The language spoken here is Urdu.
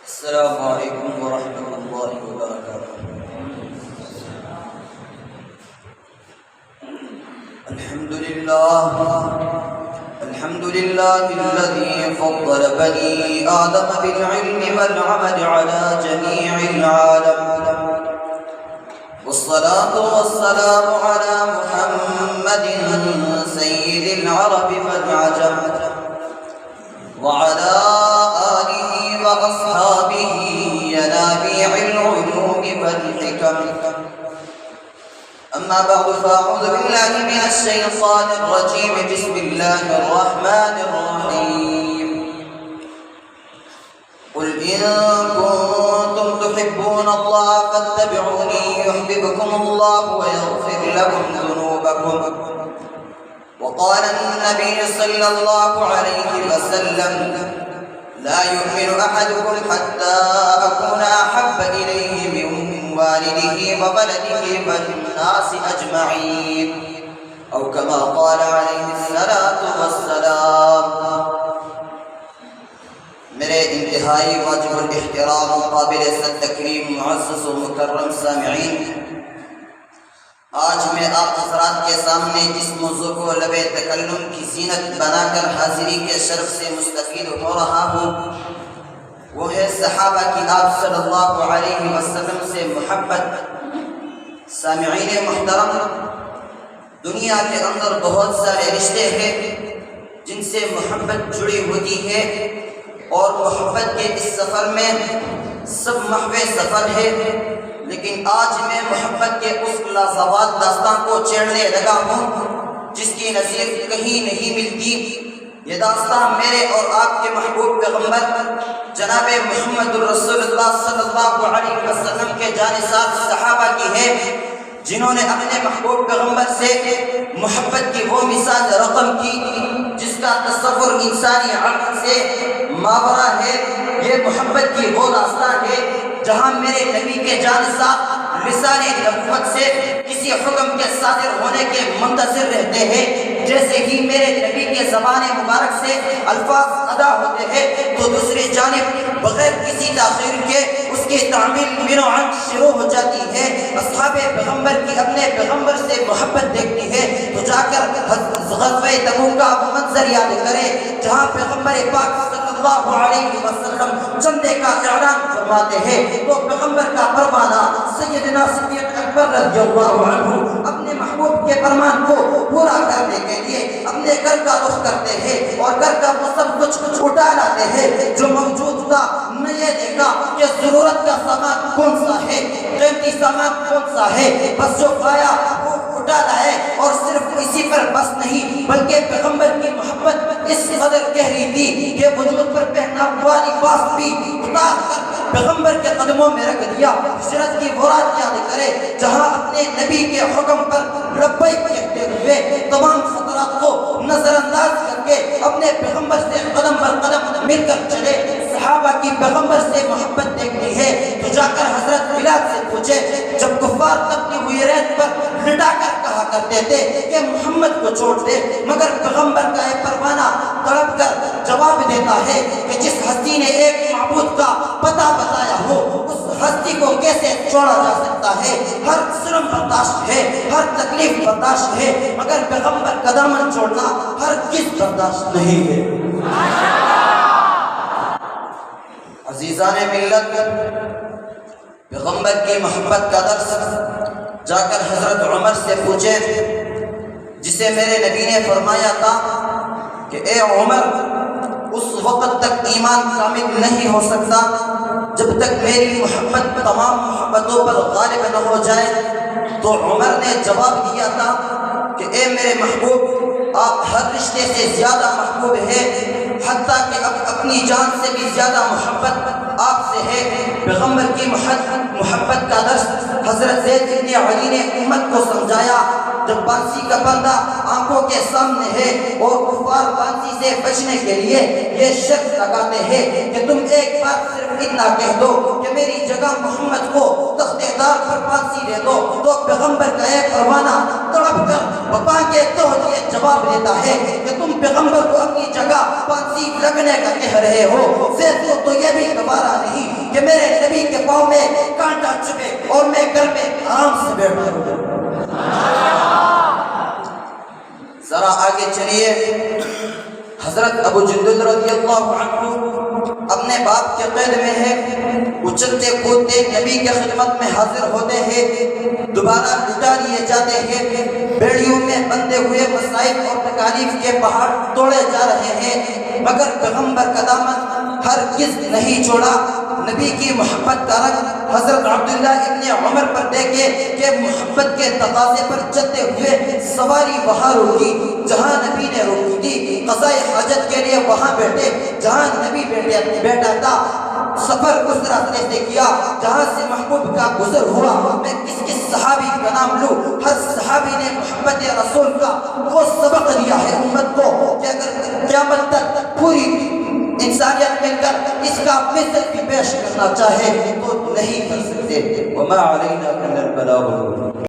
السلام علیکم ورحمۃ اللہ وبرکاتہ۔ الحمد للہ الذي فضل بني آدم بالعلم والعمل على جميع العالم، والصلاة والسلام على محمد سيد العرب والعجم، وعلى آله وأصحابه ينابيع العلوم والحكم، أما بعد فأعوذ بالله من الشيطان الرجيم، بسم الله الرحمن الرحيم. قل إن كنتم تحبون الله فاتبعوني يحببكم الله ويغفر لكم ذنوبكم. وقال النبي صلى الله عليه وسلم: لا يؤمن أحدكم حتى أكون أحب إليه من والده وولده والناس أجمعين، أو كما قال عليه الصلاة والسلام. میرے انتہائی واجب الاحترام قابل صد تکریم معزز و مکرم سامعین، آج میں آپ حضرات کے سامنے جس موضوع کو لب تکلم کی زینت بنا کر حاضری کے شرف سے مستفید ہو رہا ہوں، وہ ہے صحابہ کی آپ صلی اللہ علیہ وسلم سے محبت. سامعین محترم، دنیا کے اندر بہت سارے رشتے ہیں جن سے محبت جڑی ہوتی ہے، اور محبت کے اس سفر میں سب محو سفر ہے، لیکن آج میں محبت کے اس لازوال داستان کو چھیڑنے لگا ہوں جس کی نظیر کہیں نہیں ملتی. یہ داستان میرے اور آپ کے محبوب پیغمبر جناب محمد الرسول اللہ صلی اللہ علیہ وسلم کے جانثار صحابہ کی ہے، جنہوں نے اپنے محبوب پیغمبر سے محبت کی وہ مثال رقم کی جس کا تصور انسانی عقل سے ماورا ہے. یہ محبت کی وہ داستان ہے جہاں میرے نبی کے جانثار لسان نبوت سے کسی حکم کے صادر ہونے کے منتظر رہتے ہیں. جیسے ہی میرے نبی کے زبان مبارک سے الفاظ ادا ہوتے ہیں تو دوسری جانب بغیر کسی تاخیر کے اس کی تعمیل منوعاً شروع ہو جاتی ہے. اصحاب پیغمبر کی اپنے پیغمبر سے محبت دیکھتی ہے تو جا کر غزوہ تبوک کا وہ منظر یاد کرے جہاں پیغمبر پاک صلی اللہ علیہ وسلم چندے کا اعلان فرماتے ہیں تو پیغمبر کا پروانہ سیدنا صدیق اکبر رضی اللہ عنہ اپنے محبوب کے فرمان کو پورا کرنے کے لیے اپنے گھر کا رخ کرتے ہیں اور گھر کا وہ سب کچھ اٹھا لاتے ہیں جو موجود تھا. نے یہ دیکھا کہ ضرورت کا سامان کون سا ہے، قیمتی سامان کون سا ہے، بس جو پایا وہ اٹھا لائے. اور صرف اسی پر بس نہیں بلکہ پیغمبر کی محبت اس قدر گہری تھی کہ وجود پر پہنا ہوا لباس بھی اتار کر پیغمبر کے قدموں میں رکھ دیا. ہجرت کی وہ رات یاد کرے جہاں اپنے نبی کے حکم پر لبیک کہتے ہوئے تمام خطرات کو نظر انداز کر کے اپنے پیغمبر سے قدم پر قدم مل کر چلے. صحابہ کی پیغمبر سے محبت دیکھنی ہے تو جا کر حضرت بلال سے پوچھے. جب کفار تپتی ہوئی ریت پر لٹا کر کہا کرتے تھے کہ محمد کو چھوڑ دے، مگر پیغمبر کا یہ پروانہ تڑپ کر جواب دیتا ہے کہ جس ہستی نے ایک معبود کا پتہ بتایا ہو اس ہستی کو کیسے چھوڑا جا سکتا ہے. ہر ظلم برداشت ہے، ہر تکلیف برداشت ہے، مگر پیغمبر کا دامن چھوڑنا ہر کس برداشت نہیں ہے. عزیزان ملت، پیغمبر کی محبت کا درس جا کر حضرت عمر سے پوچھے جسے میرے نبی نے فرمایا تھا کہ اے عمر، اس وقت تک ایمان کامل نہیں ہو سکتا جب تک میری محبت تمام محبتوں پر غالب نہ ہو جائے. تو عمر نے جواب دیا تھا کہ اے میرے محبوب، آپ ہر رشتے سے زیادہ محبوب ہیں، حتیٰ کہ اب اپنی جان سے بھی زیادہ محبت آپ سے ہے. پیغمبر کی محبت کا درس حضرت زید بن علی نے امت کو سمجھایا. جب پانسی کا پردہ آنکھوں کے سامنے ہے اور کفار پانسی سے بچنے کے لیے یہ شرط لگاتے ہیں کہ تم ایک بار صرف اتنا کہہ دو کہ میری جگہ محمد کو تخت دار پر پانسی دے دو، تو پیغمبر کا ایک پروانہ تڑپ کر وفا کے یہ جواب دیتا ہے کہ تم پیغمبر کو اپنی جگہ پانسی لگنے کا کہہ رہے ہو. تو یہ بھی گوارا نہیں کہ میرے نبی کے پاؤں میں کانٹا چبھے اور میں گھر میں آرام سے بیٹھا ہوں۔ ذرا آگے چلیے، حضرت ابو جندل رضی اللہ عنہ اپنے باپ کے قید میں ہے، اچھلتے کودتے نبی کے خدمت میں حاضر ہوتے ہیں، دوبارہ لٹا لیے جاتے ہیں، بیڑیوں میں بندھے ہوئے مصائب اور تکالیف کے پہاڑ توڑے جا رہے ہیں، مگر پیغمبر کا دامن ہرگز نہیں چھوڑا۔ نبی کی محبت کا رنگ حضرت عبداللہ ابن عمر پر دیکھے کہ محبت کے تقاضے پر چلتے ہوئے سواری وہاں روکی جہاں نبی نے روکی تھی، قضاء حاجت کے لیے وہاں بیٹھے جہاں نبی بیٹھا تھا، سفر اس راستے سے کیا جہاں سے محبوب کا گزر ہوا۔ میں کس صحابی کا نام لوں؟ ہر صحابی نے محبت رسول کا وہ سبق دیا ہے امت کو کہ اگر قیامت تک پوری انسانیت مل کر اس کا مثل بھی پیش کرنا چاہے تو نہیں کر سکتے۔ وما علینا الا البلاغ۔